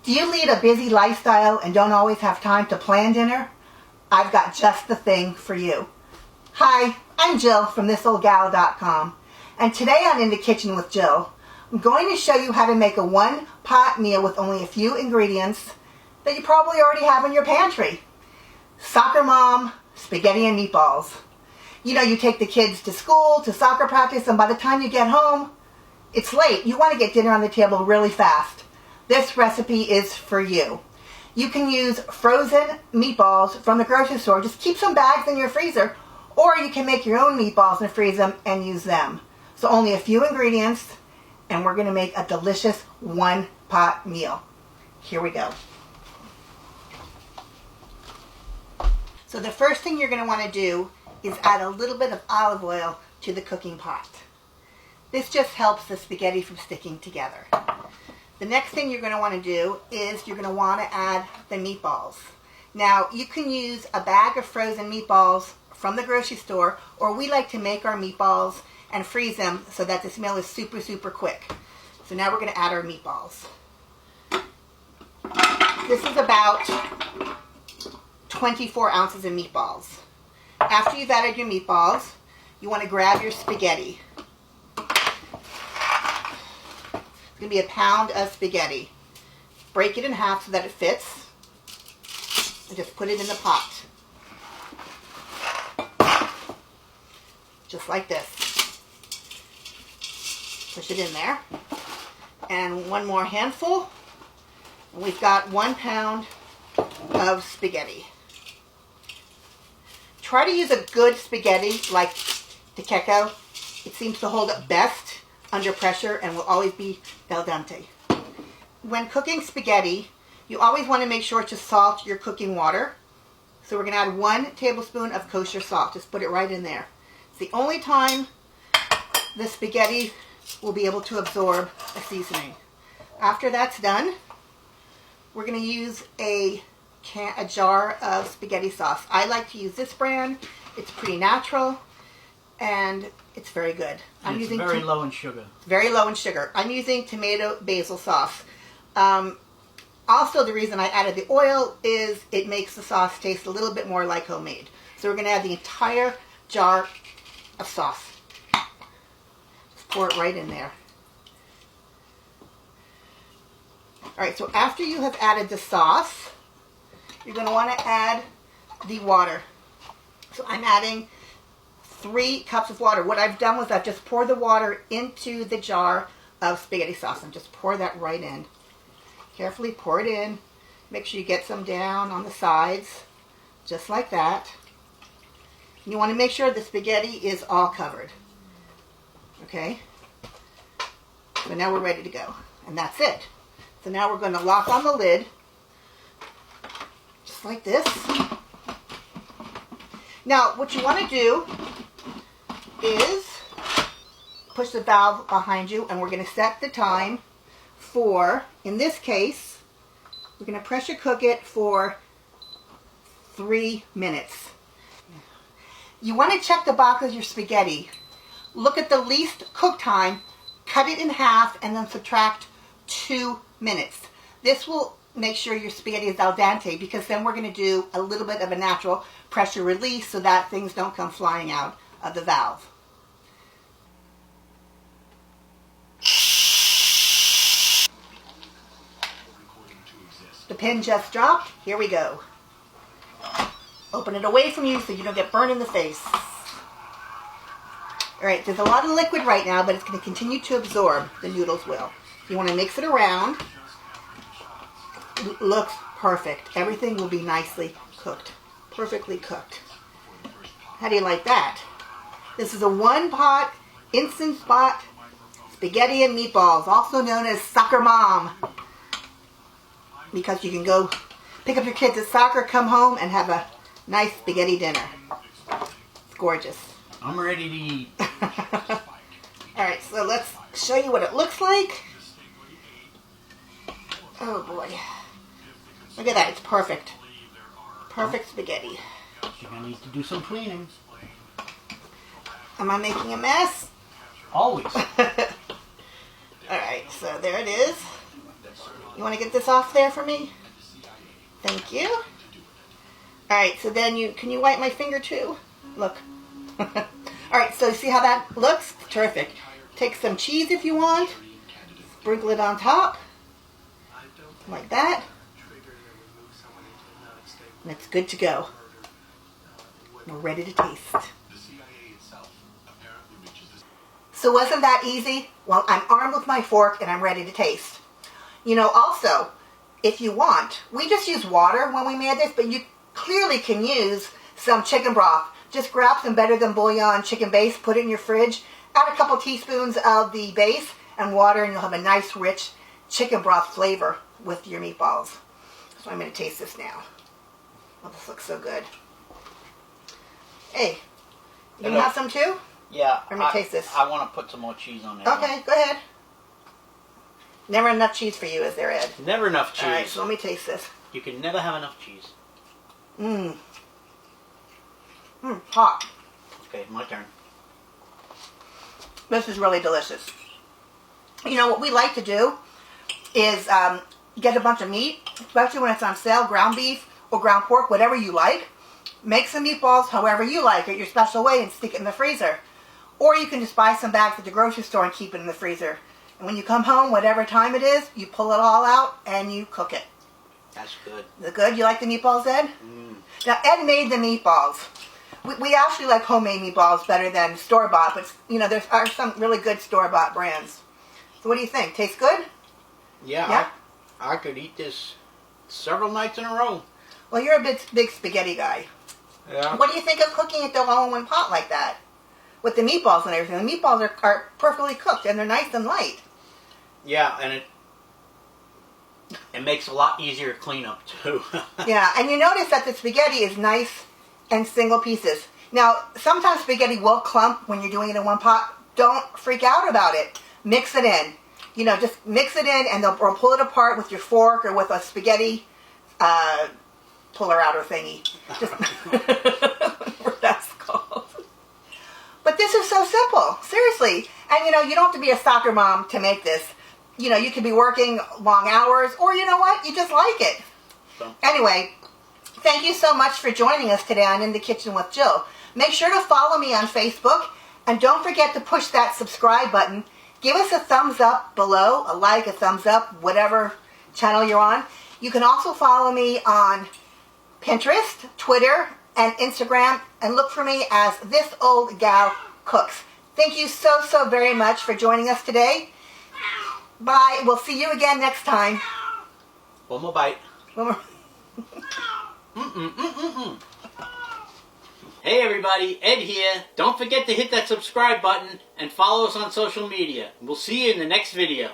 Do you lead a busy lifestyle and don't always have time to plan dinner? I've got just the thing for you. Hi, I'm Jill from thisoldgal.com, and today on In the Kitchen with Jill, I'm going to show you how to make a one-pot meal with only a few ingredients that you probably already have in your pantry. Soccer mom, spaghetti and meatballs. You know, you take the kids to school, to soccer practice, and by the time you get home, it's late. You want to get dinner on the table really fast. This recipe is for you. You can use frozen meatballs from the grocery store. Just keep some bags in your freezer, or you can make your own meatballs and freeze them and use them. So only a few ingredients, and we're going to make a delicious one-pot meal. Here we go. So the first thing you're going to want to do is add a little bit of olive oil to the cooking pot. This just helps the spaghetti from sticking together. The next thing you're going to want to do is you're going to want to add the meatballs. Now, you can use a bag of frozen meatballs from the grocery store, or we like to make our meatballs and freeze them so that this meal is super, super quick. So now we're going to add our meatballs. This is about 24 ounces of meatballs. After you've added your meatballs, you want to grab your spaghetti. It's going to be a pound of spaghetti. Break it in half so that it fits, and just put it in the pot. Just like this. Push it in there. And one more handful. We've got 1 pound of spaghetti. Try to use a good spaghetti like Tequeco. It seems to hold up best under pressure and will always be al dente. When cooking spaghetti, you always want to make sure to salt your cooking water. So we're going to add 1 tablespoon of kosher salt. Just put it right in there. It's the only time the spaghetti will be able to absorb a seasoning. After that's done, we're going to use a jar of spaghetti sauce. I like to use this brand. It's pretty natural and it's very good. It's very low in sugar. Very low in sugar. I'm using tomato basil sauce. Also, the reason I added the oil is it makes the sauce taste a little bit more like homemade. So we're going to add the entire jar of sauce. Just pour it right in there. Alright, so after you have added the sauce, you're going to want to add the water. So I'm adding 3 cups of water. What I've done was I've just poured the water into the jar of spaghetti sauce and just pour that right in. Carefully pour it in. Make sure you get some down on the sides, just like that. And you want to make sure the spaghetti is all covered. Okay? So now we're ready to go. And that's it. So now we're going to lock on the lid, just like this. Now, what you want to do is push the valve behind you, and we're going to set the time for, in this case, we're going to pressure cook it for 3 minutes. You want to check the box of your spaghetti. Look at the least cook time, cut it in half, and then subtract 2 minutes. This will make sure your spaghetti is al dente, because then we're going to do a little bit of a natural pressure release so that things don't come flying out of the valve. The pin just dropped. Here we go. Open it away from you so you don't get burned in the face. Alright, there's a lot of liquid right now, but it's going to continue to absorb. The noodles will. You want to mix it around. It looks perfect. Everything will be nicely cooked. Perfectly cooked. How do you like that? This is a one-pot, instant pot spaghetti and meatballs, also known as soccer mom. Because you can go pick up your kids at soccer, come home, and have a nice spaghetti dinner. It's gorgeous. I'm ready to eat. Alright, so let's show you what it looks like. Oh boy. Look at that, it's perfect. Perfect spaghetti. You're going to need to do some cleaning. Am I making a mess? Always. Alright, so there it is. You want to get this off there for me? Thank you. Alright, so then can you wipe my finger too? Look. Alright, so see how that looks? Terrific. Take some cheese if you want. Sprinkle it on top. Like that. And it's good to go. We're ready to taste. So wasn't that easy? Well, I'm armed with my fork and I'm ready to taste. You know, also, if you want, we just use water when we made this, but you clearly can use some chicken broth. Just grab some Better Than Bouillon chicken base, put it in your fridge, add a couple teaspoons of the base and water, and you'll have a nice, rich chicken broth flavor with your meatballs. So I'm going to taste this now. Oh, this looks so good. Hey, you Hello. have some too? Yeah. I'm going to taste this. I want to put some more cheese on there. Okay, go ahead. Never enough cheese for you, is there, Ed? Never enough cheese. Alright, so let me taste this. You can never have enough cheese. Hot. Okay, my turn. This is really delicious. You know, what we like to do is get a bunch of meat, especially when it's on sale, ground beef or ground pork, whatever you like. Make some meatballs however you like it, your special way, and stick it in the freezer. Or you can just buy some bags at the grocery store and keep it in the freezer. And when you come home, whatever time it is, you pull it all out and you cook it. That's good. Is it good? You like the meatballs, Ed? Now, Ed made the meatballs. We actually like homemade meatballs better than store-bought, but, you know, there are some really good store-bought brands. So what do you think? Tastes good? Yeah, Yeah? I could eat this several nights in a row. Well, you're a big spaghetti guy. Yeah. What do you think of cooking it all in one pot like that? With the meatballs and everything. The meatballs are perfectly cooked and they're nice and light. Yeah, and it makes a lot easier cleanup too. Yeah, and you notice that the spaghetti is nice and single pieces. Now, sometimes spaghetti will clump when you're doing it in one pot. Don't freak out about it. Mix it in. You know, just mix it in and or pull it apart with your fork or with a spaghetti puller outer thingy. Just what that's called. But this is so simple, seriously. And you know, you don't have to be a soccer mom to make this. You know, you could be working long hours, or you know what, you just like it. So. Anyway, thank you so much for joining us today on In the Kitchen with Jill. Make sure to follow me on Facebook, and don't forget to push that subscribe button. Give us a thumbs up below, a like, a thumbs up, whatever channel you're on. You can also follow me on Pinterest, Twitter, and Instagram, and look for me as This Old Gal Cooks. Thank you so very much for joining us today. Bye. We'll see you again next time. One more bite. One more. Hey everybody, Ed here. Don't forget to hit that subscribe button and follow us on social media. We'll see you in the next video.